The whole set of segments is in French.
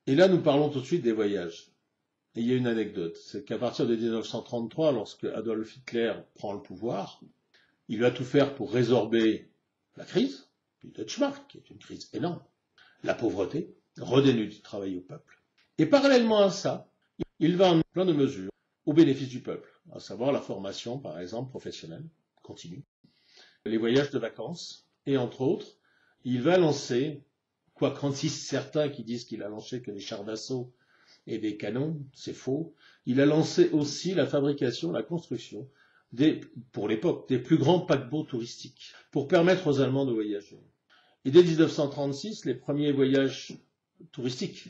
Et là, nous parlons tout de suite des voyages. Et il y a une anecdote, c'est qu'à partir de 1933, lorsque Adolf Hitler prend le pouvoir, il va tout faire pour résorber la crise du Deutschmark, qui est une crise énorme, la pauvreté, redonner du travail au peuple. Et parallèlement à ça, il va en plein de mesures au bénéfice du peuple, à savoir la formation, par exemple, professionnelle, continue, les voyages de vacances, et entre autres, il va lancer, quoi qu'en disent certains qui disent qu'il a lancé que des chars d'assaut et des canons, c'est faux, il a lancé aussi la fabrication, la construction, pour l'époque, des plus grands paquebots touristiques, pour permettre aux Allemands de voyager. Et dès 1936, les premiers voyages touristiques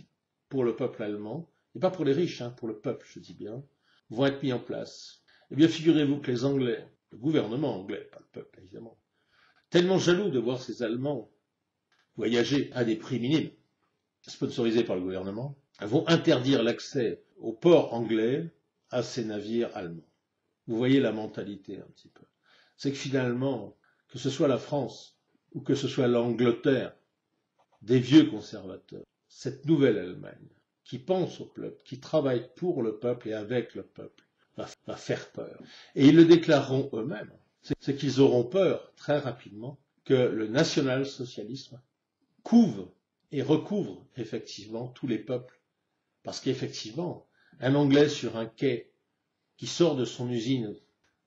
pour le peuple allemand, et pas pour les riches, pour le peuple, je dis bien, vont être mis en place. Eh bien, figurez-vous que les Anglais, le gouvernement anglais, pas le peuple évidemment, tellement jaloux de voir ces Allemands voyager à des prix minimes, sponsorisés par le gouvernement, vont interdire l'accès aux ports anglais à ces navires allemands. Vous voyez la mentalité un petit peu. C'est que finalement, que ce soit la France ou que ce soit l'Angleterre, des vieux conservateurs, cette nouvelle Allemagne, qui pense au peuple, qui travaille pour le peuple et avec le peuple, va faire peur. Et ils le déclareront eux-mêmes. C'est qu'ils auront peur, très rapidement, que le national-socialisme couve et recouvre effectivement tous les peuples. Parce qu'effectivement, un Anglais sur un quai qui sort de son usine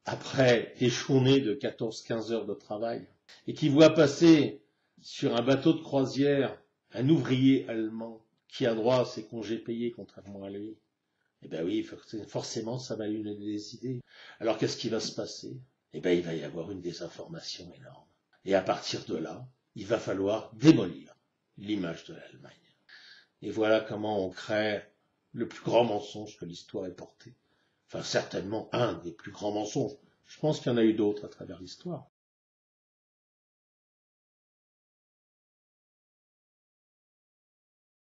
après des journées de 14-15 heures de travail et qui voit passer sur un bateau de croisière un ouvrier allemand qui a droit à ses congés payés contrairement à lui, eh bien oui, forcément ça va lui donner des idées. Alors qu'est-ce qui va se passer? Eh bien il va y avoir une désinformation énorme. Et à partir de là, il va falloir démolir l'image de l'Allemagne. Et voilà comment on crée le plus grand mensonge que l'histoire ait porté. Enfin, certainement un des plus grands mensonges. Je pense qu'il y en a eu d'autres à travers l'histoire.